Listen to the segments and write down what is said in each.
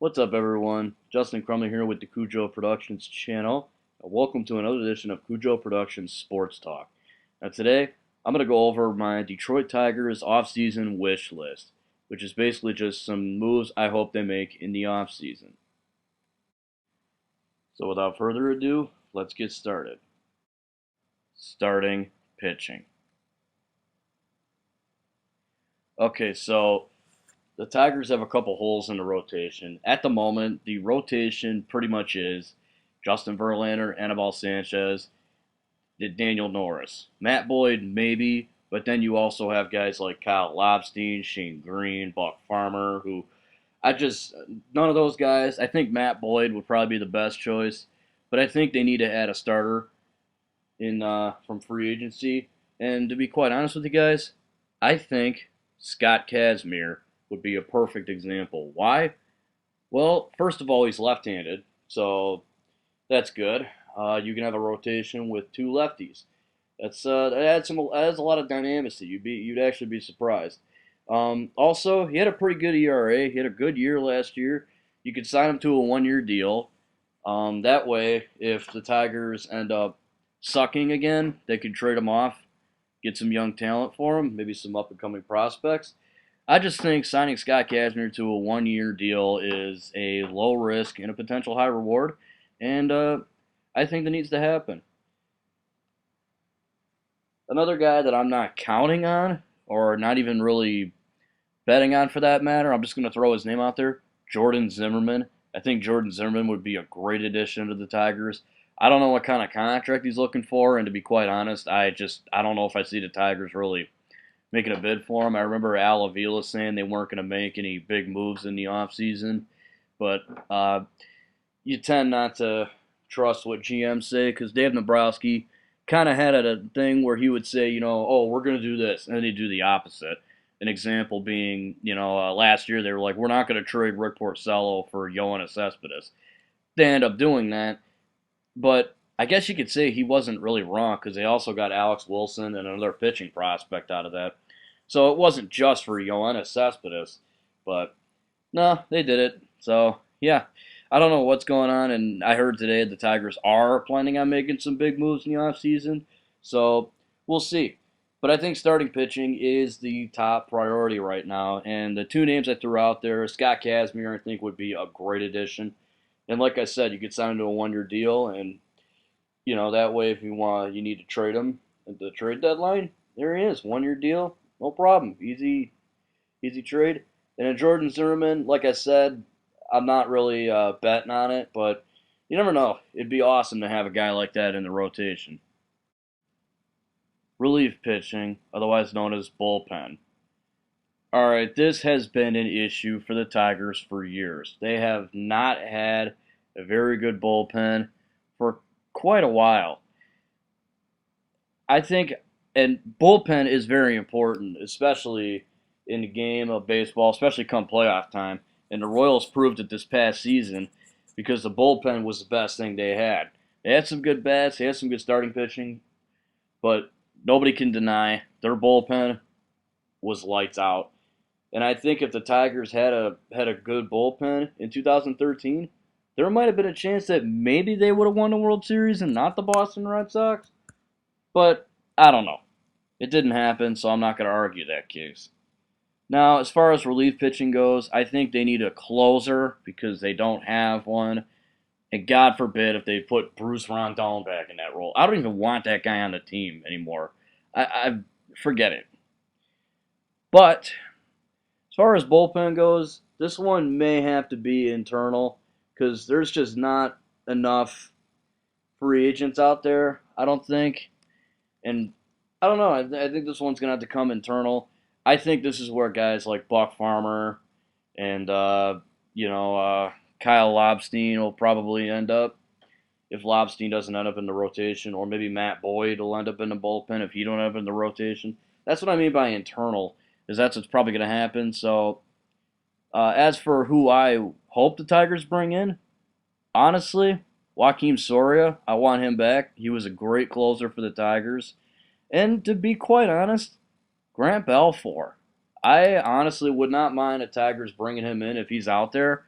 What's up, everyone? Justin Crumley here with the Cujo Productions channel. Welcome to another edition of Cujo Productions Sports Talk. Now, today, I'm going to go over my Detroit Tigers offseason wish list, which is basically just some moves I hope they make in the offseason. So, without further ado, let's get started. Starting pitching. Okay, so the Tigers have a couple holes in the rotation. At the moment, the rotation pretty much is Justin Verlander, Anibal Sanchez, Daniel Norris. Matt Boyd, maybe, but then you also have guys like Kyle Lobstein, Shane Green, Buck Farmer, who none of those guys. I think Matt Boyd would probably be the best choice, but I think they need to add a starter in from free agency. And to be quite honest with you guys, I think Scott Kazmir would be a perfect example. Why? Well, first of all, he's left-handed, so that's good. You can have a rotation with two lefties. That adds a lot of dynamics. You'd actually be surprised. Also, he had a pretty good ERA. He had a good year last year. You could sign him to a 1-year deal. That way, if the Tigers end up sucking again, they could trade him off, get some young talent for him, maybe some up and coming prospects. I just think signing Scott Kazmir to a 1-year deal is a low risk and a potential high reward, and I think that needs to happen. Another guy that I'm not counting on, or not even really betting on for that matter, I'm just going to throw his name out there, Jordan Zimmerman. I think Jordan Zimmerman would be a great addition to the Tigers. I don't know what kind of contract he's looking for, and to be quite honest, I don't know if I see the Tigers really making a bid for him. I remember Al Avila saying they weren't going to make any big moves in the offseason, but you tend not to trust what GMs say because Dave Nabrowski kind of had a thing where he would say, oh, we're going to do this, and then he'd do the opposite. An example being, last year they were like, we're not going to trade Rick Porcello for Yoenis Cespedes. They end up doing that, but I guess you could say he wasn't really wrong because they also got Alex Wilson and another pitching prospect out of that. So it wasn't just for Yoenis Cespedes, but no, they did it. So yeah, I don't know what's going on, and I heard today the Tigers are planning on making some big moves in the offseason. So we'll see. But I think starting pitching is the top priority right now, and the two names I threw out there, Scott Kazmir, I think would be a great addition. And like I said, you could sign him to a 1-year deal, and that way if you need to trade him at the trade deadline, there he is, 1-year deal, no problem, easy trade. And then Jordan Zimmerman, like I said, I'm not really betting on it, but you never know. It'd be awesome to have a guy like that in the rotation. Relief pitching, otherwise known as bullpen. All right, this has been an issue for the Tigers for years. They have not had a very good bullpen for quite a while. I think, and bullpen is very important, especially in the game of baseball, especially come playoff time. And the Royals proved it this past season because the bullpen was the best thing they had. They had some good bats, they had some good starting pitching, but nobody can deny their bullpen was lights out. And I think if the Tigers had a good bullpen in 2013, there might have been a chance that maybe they would have won the World Series and not the Boston Red Sox. But I don't know. It didn't happen, so I'm not going to argue that case. Now, as far as relief pitching goes, I think they need a closer because they don't have one. And God forbid if they put Bruce Rondon back in that role. I don't even want that guy on the team anymore. I forget it. But as far as bullpen goes, this one may have to be internal because there's just not enough free agents out there, I don't think. And I don't know. I think this one's going to have to come internal. I think this is where guys like Buck Farmer and, Kyle Lobstein will probably end up if Lobstein doesn't end up in the rotation, or maybe Matt Boyd will end up in the bullpen if he don't end up in the rotation. That's what I mean by internal, is that's what's probably going to happen. So as for who I hope the Tigers bring in, honestly, Joakim Soria, I want him back. He was a great closer for the Tigers. And to be quite honest, Grant Balfour. I honestly would not mind the Tigers bringing him in if he's out there.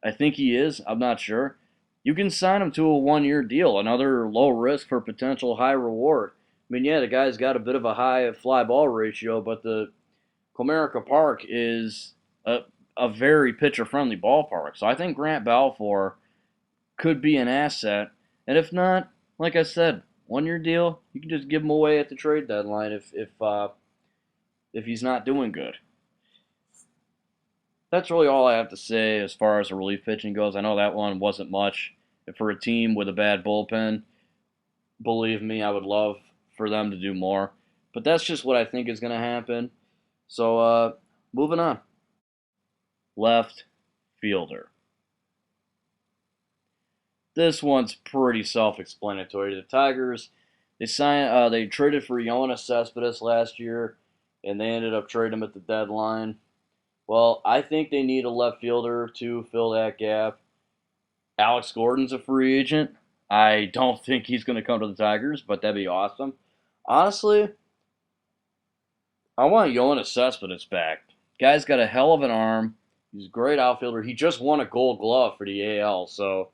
I think he is. I'm not sure. You can sign him to a 1 year deal, another low risk for potential high reward. I mean, yeah, the guy's got a bit of a high fly ball ratio, but the Comerica Park is a very pitcher friendly ballpark. So I think Grant Balfour could be an asset. And if not, like I said, 1 year deal, you can just give him away at the trade deadline if he's not doing good. That's really all I have to say as far as the relief pitching goes. I know that one wasn't much. And for a team with a bad bullpen, believe me, I would love for them to do more. But that's just what I think is going to happen. So, moving on. Left fielder. This one's pretty self-explanatory. The Tigers, they traded for Yoenis Cespedes last year, and they ended up trading him at the deadline. Well, I think they need a left fielder to fill that gap. Alex Gordon's a free agent. I don't think he's going to come to the Tigers, but that'd be awesome. Honestly, I want Yoenis Cespedes back. Guy's got a hell of an arm. He's a great outfielder. He just won a Gold Glove for the AL, so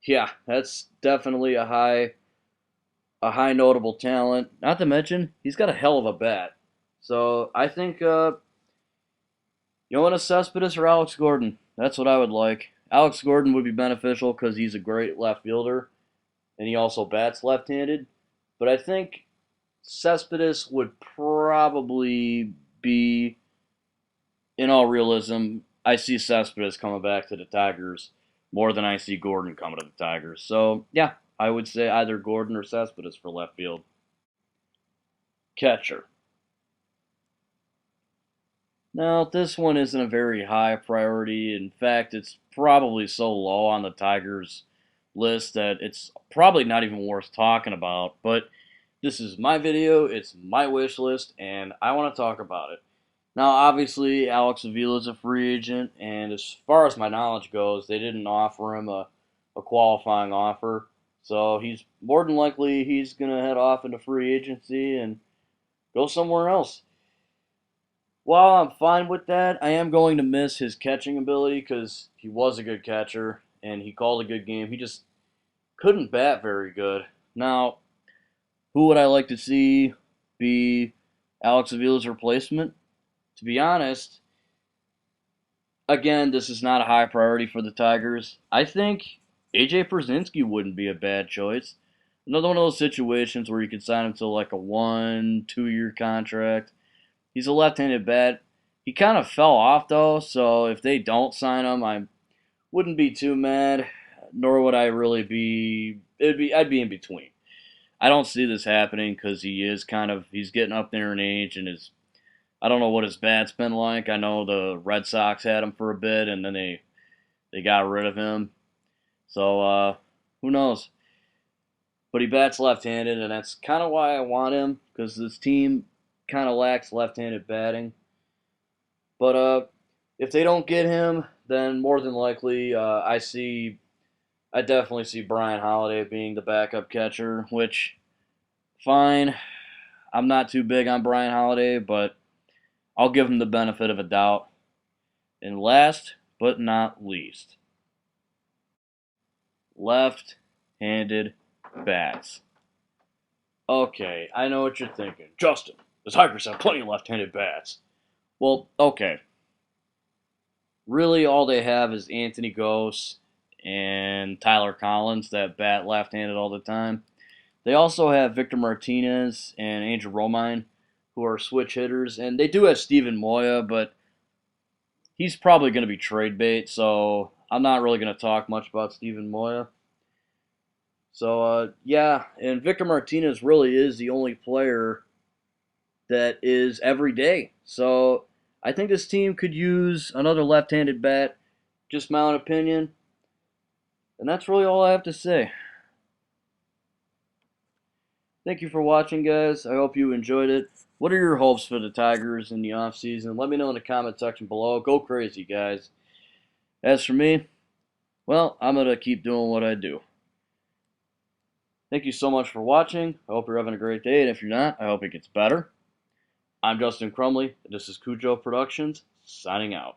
yeah, that's definitely a high notable talent. Not to mention, he's got a hell of a bat. So I think Yoenis Cespedes or Alex Gordon. That's what I would like. Alex Gordon would be beneficial because he's a great left fielder, and he also bats left-handed. But I think Cespedes would probably be, in all realism, I see Cespedes coming back to the Tigers more than I see Gordon coming to the Tigers. So, yeah, I would say either Gordon or Cespedes for left field. Catcher. Now, this one isn't a very high priority. In fact, it's probably so low on the Tigers list that it's probably not even worth talking about. But this is my video, it's my wish list, and I want to talk about it. Now, obviously, Alex Avila is a free agent, and as far as my knowledge goes, they didn't offer him a qualifying offer. So he's more than likely he's going to head off into free agency and go somewhere else. While I'm fine with that, I am going to miss his catching ability because he was a good catcher and he called a good game. He just couldn't bat very good. Now, who would I like to see be Alex Avila's replacement? To be honest, again, this is not a high priority for the Tigers. I think AJ Pierzynski wouldn't be a bad choice. Another one of those situations where you could sign him to like a 1-2 year contract. He's a left-handed bat. He kind of fell off though, so if they don't sign him, I wouldn't be too mad. Nor would I really be. I'd be in between. I don't see this happening because he's getting up there in age and I don't know what his bat's been like. I know the Red Sox had him for a bit and then they got rid of him. So who knows? But he bats left-handed, and that's kind of why I want him because this team kind of lacks left-handed batting. But if they don't get him, then more than likely I definitely see Brian Holiday being the backup catcher, which fine. I'm not too big on Brian Holiday, but I'll give him the benefit of a doubt. And last but not least, left-handed bats. Okay, I know what you're thinking. Justin, the Tigers have plenty of left-handed bats. Well, okay. Really, all they have is Anthony Gose and Tyler Collins that bat left-handed all the time. They also have Victor Martinez and Angel Romine, who are switch hitters, and they do have Steven Moya, but he's probably going to be trade bait, so I'm not really going to talk much about Steven Moya. So, yeah, and Victor Martinez really is the only player that is every day. So, I think this team could use another left-handed bat, just my own opinion. And that's really all I have to say. Thank you for watching, guys. I hope you enjoyed it. What are your hopes for the Tigers in the offseason? Let me know in the comment section below. Go crazy, guys. As for me, well, I'm going to keep doing what I do. Thank you so much for watching. I hope you're having a great day, and if you're not, I hope it gets better. I'm Justin Crumley, and this is Cujo Productions, signing out.